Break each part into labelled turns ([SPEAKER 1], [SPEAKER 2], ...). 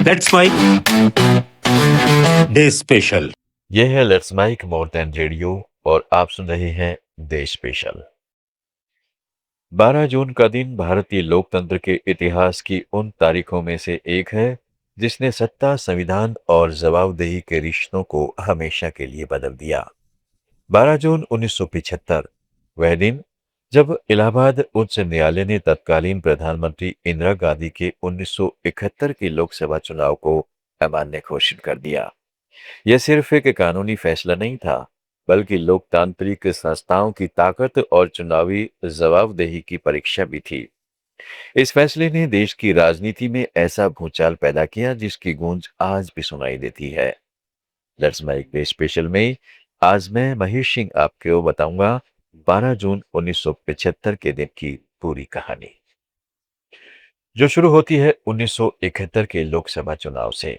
[SPEAKER 1] That's my day special.
[SPEAKER 2] ये है let's mic more than radio और आप सुन रहे हैं देश स्पेशल। 12 जून का दिन भारतीय लोकतंत्र के इतिहास की उन तारीखों में से एक है जिसने सत्ता, संविधान और जवाबदेही के रिश्तों को हमेशा के लिए बदल दिया। 12 जून 1975 वह दिन जब इलाहाबाद उच्च न्यायालय ने तत्कालीन प्रधानमंत्री इंदिरा गांधी के 1971 के लोकसभा चुनाव को अमान्य घोषित कर दिया। यह सिर्फ एक कानूनी फैसला नहीं था, बल्कि लोकतांत्रिक संस्थाओं की ताकत और चुनावी जवाबदेही की परीक्षा भी थी। इस फैसले ने देश की राजनीति में ऐसा भूचाल पैदा किया जिसकी गूंज आज भी सुनाई देती है। लेट्स मेक डे स्पेशल में आज मैं महेश सिंह आपको बताऊंगा 12 जून 1975 के दिन की पूरी कहानी, जो शुरू होती है 1971 के लोकसभा चुनाव से।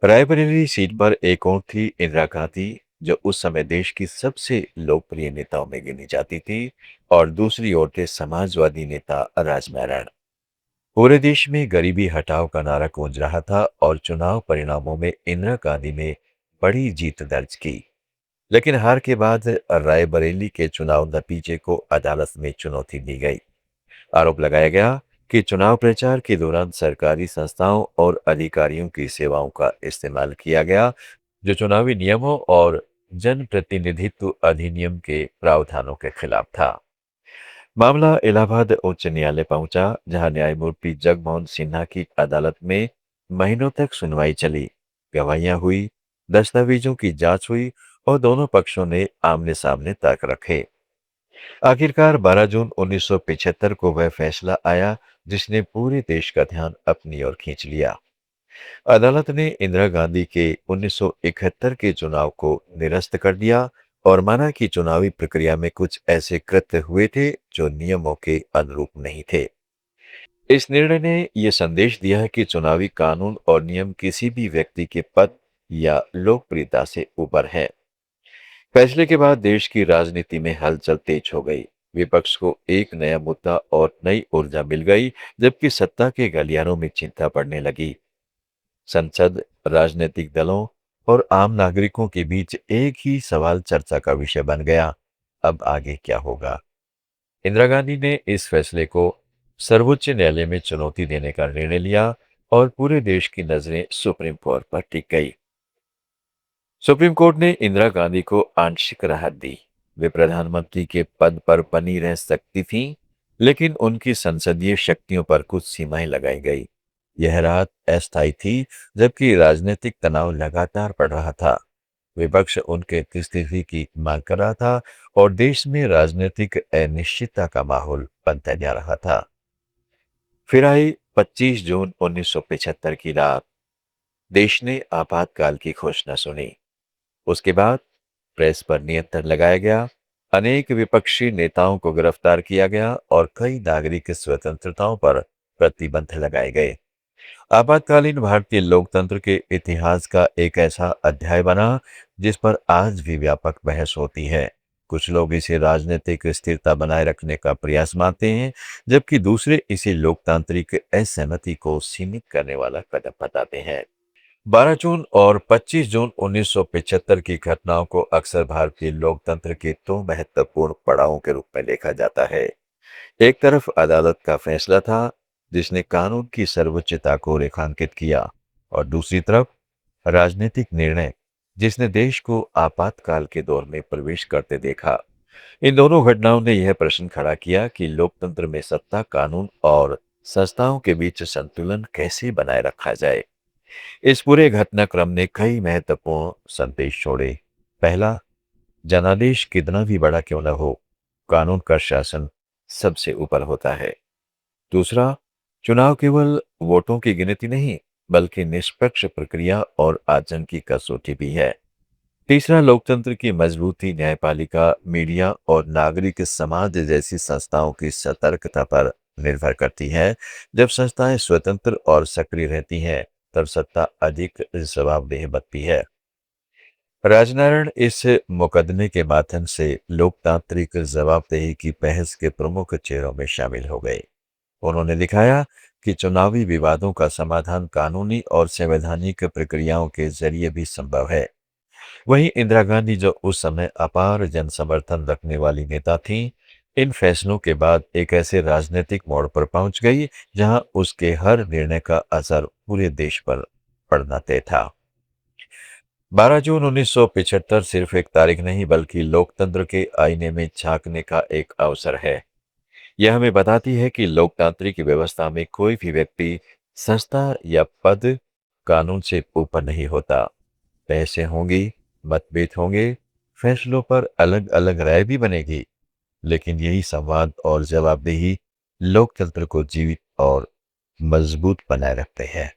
[SPEAKER 2] रायबरेली सीट पर एक और थी इंदिरा गांधी, जो उस समय देश की सबसे लोकप्रिय नेताओं में गिनी जाती थी, और दूसरी ओर थे समाजवादी नेता राजनारायण। पूरे देश में गरीबी हटाओ का नारा गूंज रहा था और चुनाव परिणामों में इंदिरा गांधी ने बड़ी जीत दर्ज की। लेकिन हार के बाद रायबरेली के चुनाव नतीजे को अदालत में चुनौती दी गई। आरोप लगाया गया कि चुनाव प्रचार के दौरान सरकारी संस्थाओं और अधिकारियों की सेवाओं का इस्तेमाल किया गया, जो चुनावी नियमों और जनप्रतिनिधित्व अधिनियम के प्रावधानों के खिलाफ था। मामला इलाहाबाद उच्च न्यायालय पहुंचा, जहां न्यायमूर्ति जगमोहन सिन्हा की अदालत में महीनों तक सुनवाई चली। गवाहियां हुई, दस्तावेजों की जांच हुई और दोनों पक्षों ने आमने सामने तर्क रखे। आखिरकार 12 जून 1975 को वह फैसला आया जिसने पूरे देश का ध्यान अपनी ओर खींच लिया। अदालत ने इंदिरा गांधी के 1971 के चुनाव को निरस्त कर दिया और माना कि चुनावी प्रक्रिया में कुछ ऐसे कृत्य हुए थे जो नियमों के अनुरूप नहीं थे। इस निर्णय ने यह संदेश दिया है कि चुनावी कानून और नियम किसी भी व्यक्ति के पद या लोकप्रियता से ऊपर है। फैसले के बाद देश की राजनीति में हलचल तेज हो गई। विपक्ष को एक नया मुद्दा और नई ऊर्जा मिल गई, जबकि सत्ता के गलियारों में चिंता बढ़ने लगी। संसद, राजनीतिक दलों और आम नागरिकों के बीच एक ही सवाल चर्चा का विषय बन गया, अब आगे क्या होगा। इंदिरा गांधी ने इस फैसले को सर्वोच्च न्यायालय में चुनौती देने का निर्णय लिया और पूरे देश की नजरें सुप्रीम कोर्ट पर टिक गई। सुप्रीम कोर्ट ने इंदिरा गांधी को आंशिक राहत दी। वे प्रधानमंत्री के पद पर बनी रह सकती थीं, लेकिन उनकी संसदीय शक्तियों पर कुछ सीमाएं लगाई गई। यह राहत अस्थायी थी, जबकि राजनीतिक तनाव लगातार बढ़ रहा था। विपक्ष उनके इस्तीफे की मांग कर रहा था और देश में राजनीतिक अनिश्चितता का माहौल बनता जा रहा था। फिर आई 25 जून 1975 की रात। देश ने आपातकाल की घोषणा सुनी। उसके बाद प्रेस पर नियंत्रण लगाया गया, अनेक विपक्षी नेताओं को गिरफ्तार किया गया और कई नागरिक स्वतंत्रताओं पर प्रतिबंध लगाए गए। आपातकालीन भारतीय लोकतंत्र के इतिहास का एक ऐसा अध्याय बना जिस पर आज भी व्यापक बहस होती है। कुछ लोग इसे राजनीतिक स्थिरता बनाए रखने का प्रयास मानते हैं, जबकि दूसरे इसे लोकतांत्रिक असहमति को सीमित करने वाला कदम बताते हैं। 12 जून और 25 जून 1975 की घटनाओं को अक्सर भारतीय लोकतंत्र के दो महत्वपूर्ण पड़ावों के रूप में देखा जाता है। एक तरफ अदालत का फैसला था जिसने कानून की सर्वोच्चता को रेखांकित किया, और दूसरी तरफ राजनीतिक निर्णय जिसने देश को आपातकाल के दौर में प्रवेश करते देखा। इन दोनों घटनाओं ने यह प्रश्न खड़ा किया कि लोकतंत्र में सत्ता, कानून और संस्थाओं के बीच संतुलन कैसे बनाए रखा जाए। इस पूरे घटनाक्रम ने कई महत्वपूर्ण संदेश छोड़े। पहला, जनादेश कितना भी बड़ा क्यों न हो, कानून का शासन सबसे ऊपर होता है। दूसरा, चुनाव केवल वोटों की गिनती नहीं, बल्कि निष्पक्ष प्रक्रिया और आचरण की कसौटी भी है। तीसरा, लोकतंत्र की मजबूती न्यायपालिका, मीडिया और नागरिक समाज जैसी संस्थाओं की सतर्कता पर निर्भर करती है। जब संस्थाएं स्वतंत्र और सक्रिय रहती हैं, तब सत्ता अधिक जवाबदेह बनती है। राजनारायण इस मुकदमे के माध्यम से लोकतांत्रिक जवाबदेही की बहस के प्रमुख चेहरों में शामिल हो गए। उन्होंने दिखाया कि चुनावी विवादों का समाधान कानूनी और संवैधानिक प्रक्रियाओं के जरिए भी संभव है। वहीं इंदिरा गांधी, जो उस समय अपार जन समर्थन रखने वाली नेता थीं, इन फैसलों के बाद एक ऐसे राजनीतिक मोड़ पर पहुंच गई जहां उसके हर निर्णय का असर पूरे देश पर पड़ना तय था। 12 जून 1975 सिर्फ एक तारीख नहीं बल्कि लोकतंत्र के आईने में झांकने का एक अवसर है। यह हमें बताती है कि लोकतांत्रिक व्यवस्था में कोई भी व्यक्ति, संस्था या पद कानून से ऊपर नहीं होता। बहसें होंगी, मतभेद होंगे, फैसलों पर अलग-अलग राय भी बनेगी, लेकिन यही संवाद और जवाबदेही लोकतंत्र को जीवित और मजबूत बनाए रखते हैं।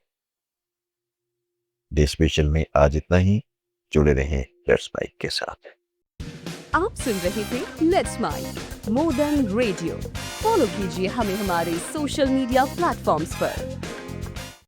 [SPEAKER 2] डे स्पेशल में आज इतना ही। जुड़े रहें लेट्स माइक के साथ।
[SPEAKER 1] आप सुन रहे थे let's mic more than radio. Follow कीजिए हमें हमारे सोशल मीडिया प्लेटफॉर्म्स पर।